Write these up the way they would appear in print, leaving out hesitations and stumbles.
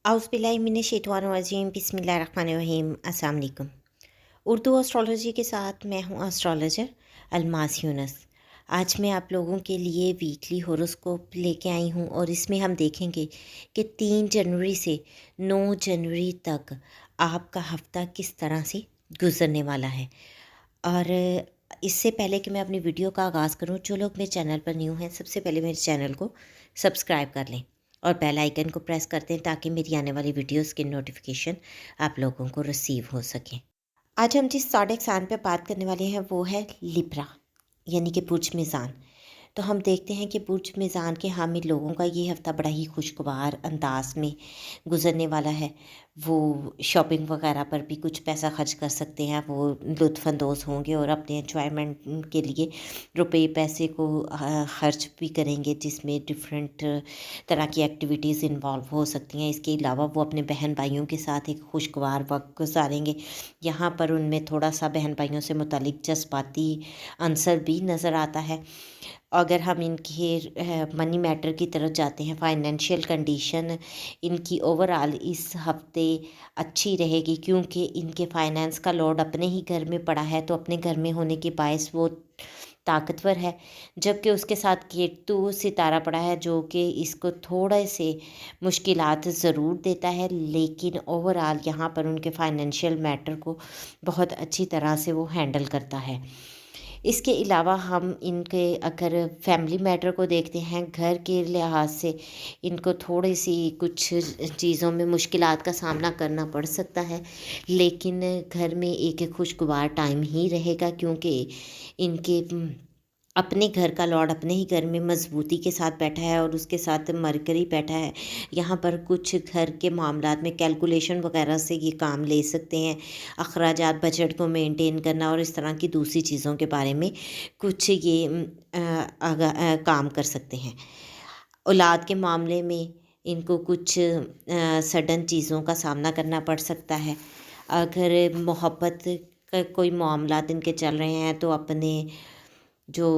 औज़ुबिल्लाहिमिनश्शैतानिर्रजीम बिस्मिल्लाहिर्रहमानिर्रहीम। अस्सलाम वालेकुम। उर्दू एस्ट्रोलॉजी के साथ मैं हूँ एस्ट्रोलॉजर अलमास यूनुस। आज मैं आप लोगों के लिए वीकली होरोस्कोप लेके आई हूँ और इसमें हम देखेंगे कि 3 जनवरी से 9 जनवरी तक आपका हफ्ता किस तरह से गुजरने वाला है। और इससे पहले कि मैं अपनी वीडियो का आगाज़ करूँ, जो लोग मेरे चैनल पर न्यू हैं सबसे पहले मेरे चैनल को सब्सक्राइब कर लें और बेल आइकन को प्रेस कर दें ताकि मेरी आने वाली वीडियोस की नोटिफिकेशन आप लोगों को रिसीव हो सके। आज हम जिस ज़ोडिएक साइन पे बात करने वाले हैं वो है लिब्रा, यानी कि बुर्ज मीज़ान। तो हम देखते हैं कि बुर्ज मीज़ान के हामिल लोगों का ये हफ़्ता बड़ा ही खुशगवार अंदाज में गुजरने वाला है। वो शॉपिंग वगैरह पर भी कुछ पैसा खर्च कर सकते हैं, वो लुत्फ़अंदोज़ होंगे और अपने एन्जॉयमेंट के लिए रुपए पैसे को खर्च भी करेंगे, जिसमें डिफरेंट तरह की एक्टिविटीज़ इन्वॉल्व हो सकती हैं। इसके अलावा वो अपने बहन भाइयों के साथ एक खुशगवार वक्त गुजारेंगे। यहाँ पर उनमें थोड़ा सा बहन भाइयों से मुतालिक जज्बाती अंसर भी नज़र आता है। अगर हम इनके मनी मैटर की तरफ जाते हैं, फाइनेंशियल कंडीशन इनकी ओवरऑल इस हफ्ते अच्छी रहेगी, क्योंकि इनके फाइनेंस का लोड अपने ही घर में पड़ा है। तो अपने घर में होने के बायस वो ताकतवर है, जबकि उसके साथ केतु सितारा पड़ा है जो कि इसको थोड़े से मुश्किलात ज़रूर देता है, लेकिन ओवरऑल यहाँ पर उनके फाइनेंशियल मैटर को बहुत अच्छी तरह से वो हैंडल करता है। इसके अलावा हम इनके अगर फैमिली मैटर को देखते हैं, घर के लिहाज से इनको थोड़ी सी कुछ चीज़ों में मुश्किलात का सामना करना पड़ सकता है, लेकिन घर में एक खुशगवार टाइम ही रहेगा, क्योंकि इनके अपने घर का लॉर्ड अपने ही घर में मजबूती के साथ बैठा है और उसके साथ मरकरी बैठा है। यहाँ पर कुछ घर के मामलात में कैलकुलेशन वगैरह से ये काम ले सकते हैं, अखराजात बजट को मेंटेन करना और इस तरह की दूसरी चीज़ों के बारे में कुछ ये काम कर सकते हैं। औलाद के मामले में इनको कुछ सडन चीज़ों का सामना करना पड़ सकता है। अगर मोहब्बत का कोई मामलात इनके चल रहे हैं तो अपने जो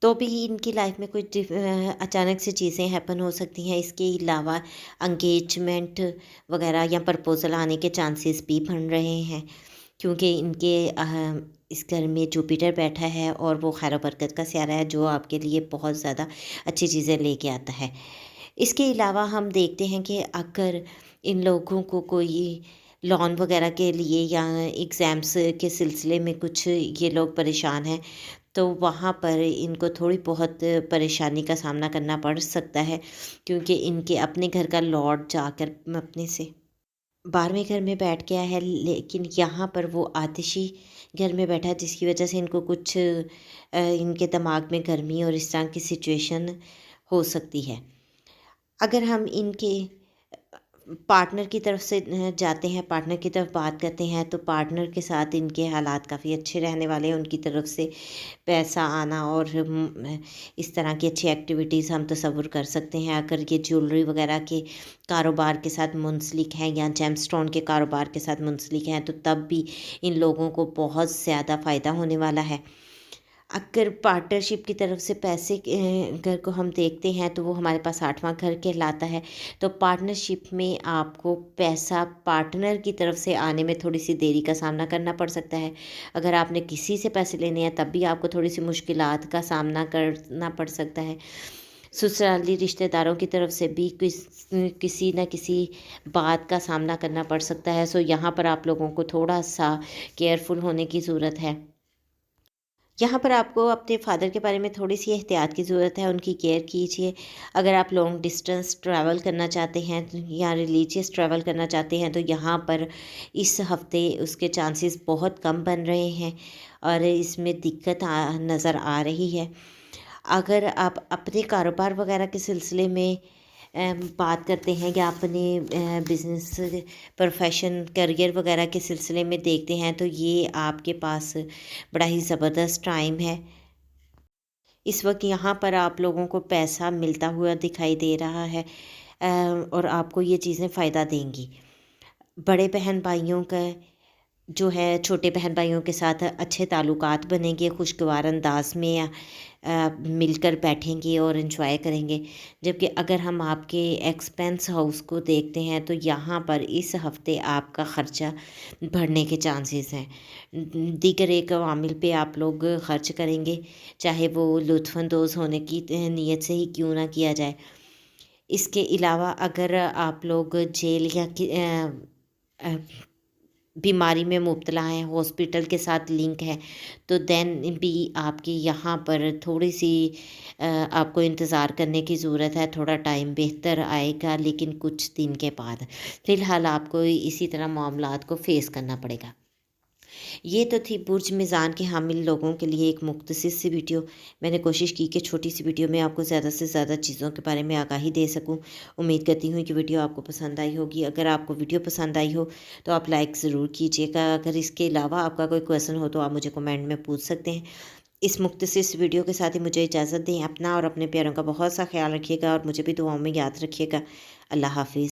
तो भी इनकी लाइफ में कुछ अचानक से चीज़ें हैपन हो सकती हैं। इसके अलावा एंगेजमेंट वगैरह या प्रपोज़ल आने के चांसेस भी बन रहे हैं, क्योंकि इनके इस घर में जुपिटर बैठा है और वो खैर बरकत का स्यारा है, जो आपके लिए बहुत ज़्यादा अच्छी चीज़ें लेके आता है। इसके अलावा हम देखते हैं कि अगर इन लोगों को कोई लोन वगैरह के लिए या एग्ज़ाम्स के सिलसिले में कुछ ये लोग परेशान हैं, तो वहाँ पर इनको थोड़ी बहुत परेशानी का सामना करना पड़ सकता है, क्योंकि इनके अपने घर का लॉर्ड जाकर अपने से 12वें घर में बैठ गया है, लेकिन यहाँ पर वो आतिशी घर में बैठा है, जिसकी वजह से इनको कुछ इनके दिमाग में गर्मी और इस तरह की सिचुएशन हो सकती है। अगर हम इनके पार्टनर की तरफ से जाते हैं, पार्टनर की तरफ बात करते हैं, तो पार्टनर के साथ इनके हालात काफ़ी अच्छे रहने वाले हैं। उनकी तरफ से पैसा आना और इस तरह की अच्छी एक्टिविटीज़ हम तसव्वुर कर सकते हैं। अगर ये ज्वेलरी वगैरह के कारोबार के साथ मुंसलिक हैं या जेमस्टोन के कारोबार के साथ मुंसलिक हैं, तो तब भी इन लोगों को बहुत ज़्यादा फ़ायदा होने वाला है। अगर पार्टनरशिप की तरफ से पैसे के घर को हम देखते हैं, तो वो हमारे पास 8वां घर कहलाता है। तो पार्टनरशिप में आपको पैसा पार्टनर की तरफ से आने में थोड़ी सी देरी का सामना करना पड़ सकता है। अगर आपने किसी से पैसे लेने हैं, तब भी आपको थोड़ी सी मुश्किलात का सामना करना पड़ सकता है। ससुराली रिश्तेदारों की तरफ से भी किसी न किसी बात का सामना करना पड़ सकता है। सो यहाँ पर आप लोगों को थोड़ा सा केयरफुल होने की ज़रूरत है। यहाँ पर आपको अपने फादर के बारे में थोड़ी सी एहतियात की ज़रूरत है, उनकी केयर कीजिए। अगर आप लॉन्ग डिस्टेंस ट्रैवल करना चाहते हैं या रिलीजियस ट्रैवल करना चाहते हैं, तो यहाँ पर इस हफ़्ते उसके चांसेस बहुत कम बन रहे हैं और इसमें दिक्कत नज़र आ रही है। अगर आप अपने कारोबार वगैरह के सिलसिले में बात करते हैं या अपने बिज़नेस प्रोफेशन करियर वगैरह के सिलसिले में देखते हैं, तो ये आपके पास बड़ा ही ज़बरदस्त टाइम है। इस वक्त यहाँ पर आप लोगों को पैसा मिलता हुआ दिखाई दे रहा है और आपको ये चीज़ें फ़ायदा देंगी। बड़े बहन भाइयों का जो है छोटे बहन भाइयों के साथ अच्छे ताल्लुकात बनेंगे, खुशगवार अंदाज में मिलकर बैठेंगे और एंजॉय करेंगे। जबकि अगर हम आपके एक्सपेंस हाउस को देखते हैं तो यहाँ पर इस हफ़्ते आपका ख़र्चा बढ़ने के चांसेस हैं। दीगर एक अवामिल पे आप लोग खर्च करेंगे, चाहे वो लुत्फ़अंदोज़ होने की नीयत से ही क्यों ना किया जाए। इसके अलावा अगर आप लोग जेल या अ, बीमारी में मुब्तला हैं, हॉस्पिटल के साथ लिंक है, तो देन भी आपकी यहाँ पर थोड़ी-सी आपको इंतज़ार करने की ज़रूरत है। थोड़ा टाइम बेहतर आएगा, लेकिन कुछ दिन के बाद। फ़िलहाल आपको इसी तरह मामलात को फ़ेस करना पड़ेगा। ये तो थी बुर्ज मिज़ान के हामिल लोगों के लिए एक मुख्तसर सी वीडियो। मैंने कोशिश की कि छोटी सी वीडियो में आपको ज़्यादा से ज़्यादा चीज़ों के बारे में आगाही दे सकूं। उम्मीद करती हूँ कि वीडियो आपको पसंद आई होगी। अगर आपको वीडियो पसंद आई हो तो आप लाइक ज़रूर कीजिएगा। अगर इसके अलावा आपका कोई क्वेश्चन हो तो आप मुझे कमेंट में पूछ सकते हैं। इस मुख्तसर सी वीडियो के साथ ही मुझे इजाज़त दें। अपना और अपने प्यारों का बहुत सा ख्याल रखिएगा और मुझे भी दुआओं में याद रखिएगा। अल्लाह हाफ़िज़।